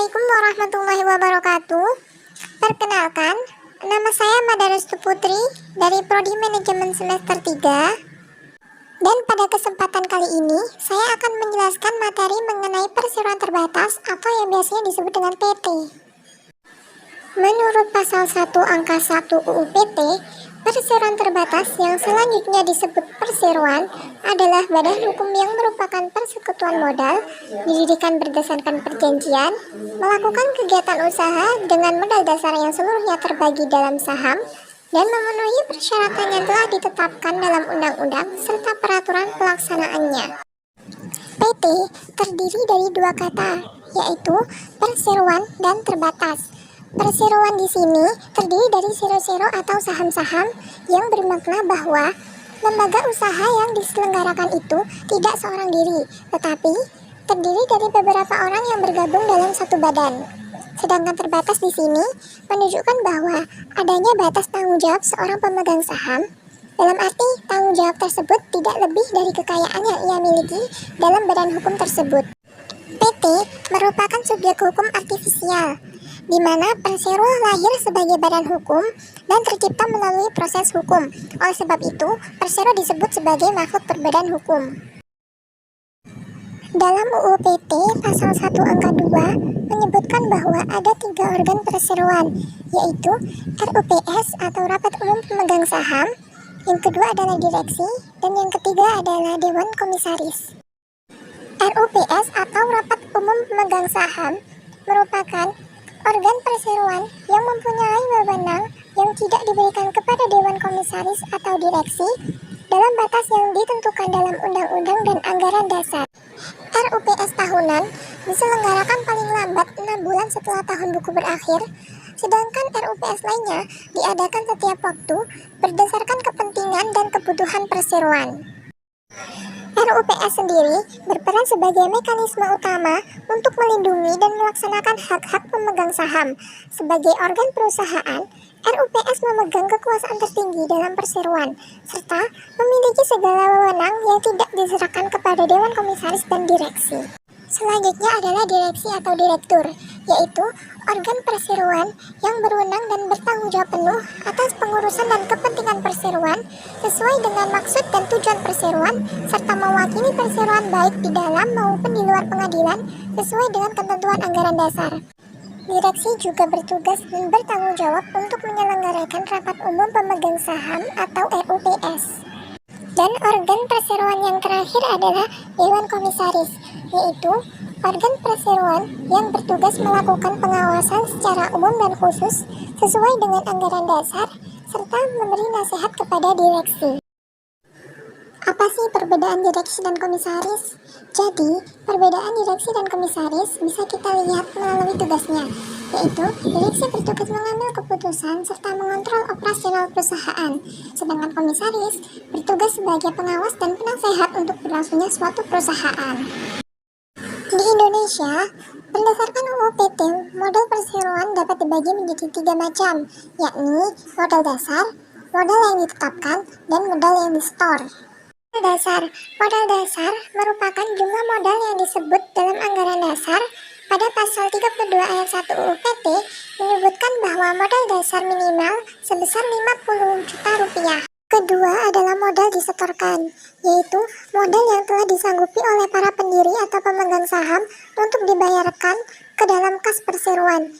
Assalamualaikum warahmatullahi wabarakatuh. Perkenalkan, nama saya Madarestu Putri dari Prodi Manajemen Semester 3. Dan pada kesempatan kali ini, saya akan menjelaskan materi mengenai perseroan terbatas atau yang biasanya disebut dengan PT. Menurut pasal 1 angka 1 UU PT, perseroan terbatas yang selanjutnya disebut perseroan adalah badan hukum yang merupakan persekutuan modal, didirikan berdasarkan perjanjian, melakukan kegiatan usaha dengan modal dasar yang seluruhnya terbagi dalam saham, dan memenuhi persyaratan yang telah ditetapkan dalam undang-undang serta peraturan pelaksanaannya. PT terdiri dari dua kata, yaitu perseroan dan terbatas. Perseroan di sini terdiri dari sero-sero atau saham-saham yang bermakna bahwa lembaga usaha yang diselenggarakan itu tidak seorang diri, tetapi terdiri dari beberapa orang yang bergabung dalam satu badan. Sedangkan terbatas di sini menunjukkan bahwa adanya batas tanggung jawab seorang pemegang saham, dalam arti tanggung jawab tersebut tidak lebih dari kekayaan yang ia miliki dalam badan hukum tersebut. PT merupakan subjek hukum artifisial, di mana persero lahir sebagai badan hukum dan tercipta melalui proses hukum. Oleh sebab itu, persero disebut sebagai makhluk berbadan hukum. Dalam UU PT pasal 1 angka 2 menyebutkan bahwa ada 3 organ perseroan, yaitu RUPS atau Rapat Umum Pemegang Saham, yang kedua adalah direksi, dan yang ketiga adalah Dewan Komisaris. RUPS atau Rapat Umum Pemegang Saham merupakan organ perseroan yang mempunyai wewenang yang tidak diberikan kepada Dewan Komisaris atau direksi dalam batas yang ditentukan dalam undang-undang dan anggaran dasar. RUPS tahunan diselenggarakan paling lambat 6 bulan setelah tahun buku berakhir, sedangkan RUPS lainnya diadakan setiap waktu berdasarkan kepentingan dan kebutuhan perseroan. RUPS sendiri berperan sebagai mekanisme utama untuk melindungi dan melaksanakan hak-hak pemegang saham. Sebagai organ perusahaan, RUPS memegang kekuasaan tertinggi dalam perseroan, serta memiliki segala wewenang yang tidak diserahkan kepada Dewan Komisaris dan Direksi. Selanjutnya adalah direksi atau direktur, yaitu organ perseroan yang berwenang dan bertanggung jawab penuh atas pengurusan dan kepentingan perseroan sesuai dengan maksud dan tujuan perseroan, serta mewakili perseroan baik di dalam maupun di luar pengadilan sesuai dengan ketentuan anggaran dasar. Direksi juga bertugas dan bertanggung jawab untuk menyelenggarakan rapat umum pemegang saham atau RUPS. Dan organ perseroan yang terakhir adalah Dewan Komisaris, yaitu organ perseroan yang bertugas melakukan pengawasan secara umum dan khusus sesuai dengan anggaran dasar, serta memberi nasihat kepada direksi. Apa sih perbedaan direksi dan komisaris? Jadi, perbedaan direksi dan komisaris bisa kita lihat melalui tugasnya, yaitu direksi bertugas mengambil keputusan serta mengontrol operasional perusahaan, sedangkan komisaris bertugas sebagai pengawas dan penasehat untuk berlangsungnya suatu perusahaan. Di Indonesia, berdasarkan UU PT, modal perseroan dapat dibagi menjadi 3 macam, yakni modal dasar, modal yang ditetapkan, dan modal yang disetor. Modal dasar merupakan jumlah modal yang disebut dalam anggaran dasar. Pada pasal 32 ayat 1 UU PT menyebutkan bahwa modal dasar minimal sebesar 50 juta rupiah. Kedua adalah modal disetorkan, yaitu modal yang telah disanggupi oleh para pendiri atau pemegang saham untuk dibayarkan ke dalam kas perseroan.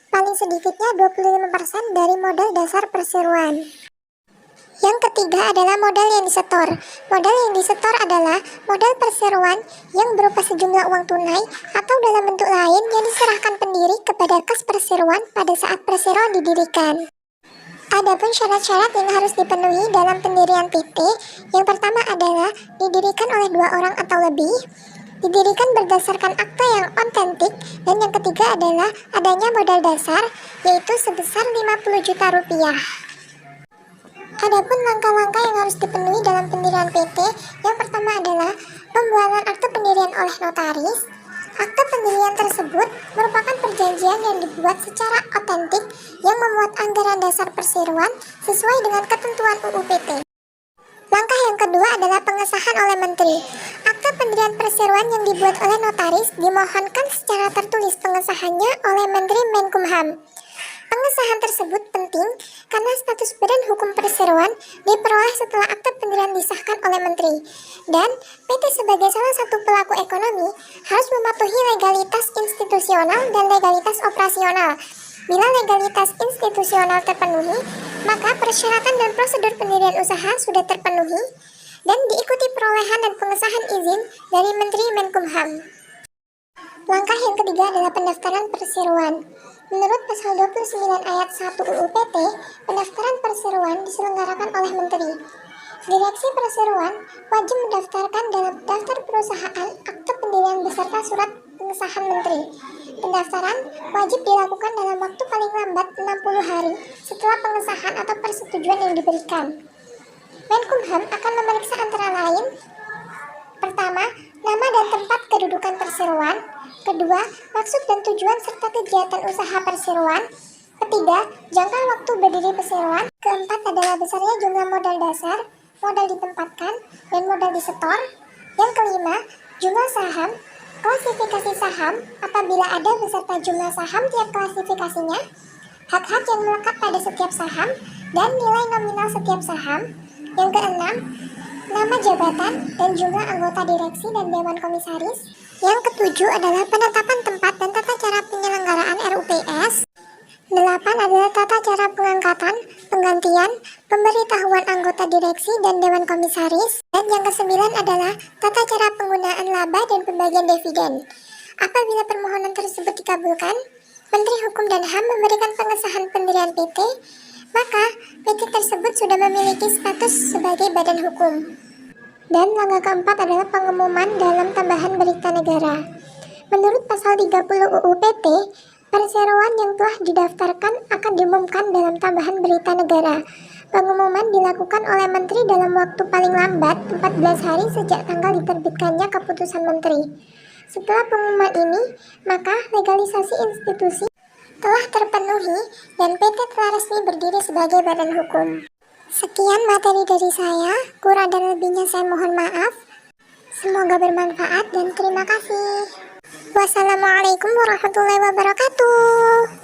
Paling sedikitnya 25% dari modal dasar perseroan. Yang ketiga adalah modal yang disetor. Modal yang disetor adalah modal perseroan yang berupa sejumlah uang tunai atau dalam bentuk lain yang diserahkan pendiri kepada kas perseroan pada saat perseroan didirikan. Adapun syarat-syarat yang harus dipenuhi dalam pendirian PT, yang pertama adalah didirikan oleh 2 orang atau lebih, didirikan berdasarkan akta yang otentik, dan yang ketiga adalah adanya modal dasar, yaitu sebesar 50 juta rupiah. Adapun langkah-langkah yang harus dipenuhi dalam pendirian PT, yang pertama adalah pembuatan akte pendirian oleh notaris. Akte pendirian tersebut merupakan perjanjian yang dibuat secara otentik yang memuat anggaran dasar perseroan sesuai dengan ketentuan UU PT. Langkah yang kedua kedua adalah pengesahan oleh Menteri. Akta pendirian perseroan yang dibuat oleh notaris dimohonkan secara tertulis pengesahannya oleh Menteri Menkumham. Pengesahan tersebut penting karena status badan hukum perseroan diperoleh setelah akta pendirian disahkan oleh Menteri. Dan PT sebagai salah satu pelaku ekonomi harus mematuhi legalitas institusional dan legalitas operasional. Bila legalitas institusional terpenuhi, maka persyaratan dan prosedur pendirian usaha sudah terpenuhi dan diikuti perolehan dan pengesahan izin dari Menteri Menkumham. Langkah yang ketiga adalah pendaftaran perseroan. Menurut pasal 29 ayat 1 UU PT, pendaftaran perseroan diselenggarakan oleh Menteri. Direksi perseroan wajib mendaftarkan dalam daftar perusahaan akte pendirian beserta surat pengesahan Menteri. Pendaftaran wajib dilakukan dalam waktu paling lambat 60 hari setelah pengesahan atau persetujuan yang diberikan. Menkumham akan memeriksa antara lain: pertama, nama dan tempat kedudukan perseroan. Kedua, maksud dan tujuan serta kegiatan usaha perseroan. Ketiga, jangka waktu berdiri perseroan. Keempat adalah besarnya jumlah modal dasar, modal ditempatkan, dan modal disetor. Yang kelima, jumlah saham, klasifikasi saham apabila ada beserta jumlah saham tiap klasifikasinya, hak-hak yang melekat pada setiap saham, dan nilai nominal setiap saham. Yang keenam, nama jabatan dan jumlah anggota direksi dan dewan komisaris. Yang ketujuh adalah penetapan tempat dan tata cara penyelenggaraan RUPS. 8 adalah tata cara pengangkatan, penggantian, pemberitahuan anggota direksi dan dewan komisaris. Dan yang ke-9 adalah tata cara penggunaan laba dan pembagian dividen. Apabila permohonan tersebut dikabulkan, Menteri Hukum dan HAM memberikan pengesahan pendirian PT, maka PT tersebut sudah memiliki status sebagai badan hukum. Dan langkah keempat adalah pengumuman dalam tambahan berita negara. Menurut pasal 30 UU PT, perseroan yang telah didaftarkan akan diumumkan dalam tambahan berita negara. Pengumuman dilakukan oleh Menteri dalam waktu paling lambat 14 hari sejak tanggal diterbitkannya keputusan Menteri. Setelah pengumuman ini, maka legalisasi institusi telah terpenuhi dan PT telah resmi berdiri sebagai badan hukum. Sekian materi dari saya, kurang dan lebihnya saya mohon maaf. Semoga bermanfaat dan terima kasih. Wassalamualaikum warahmatullahi wabarakatuh.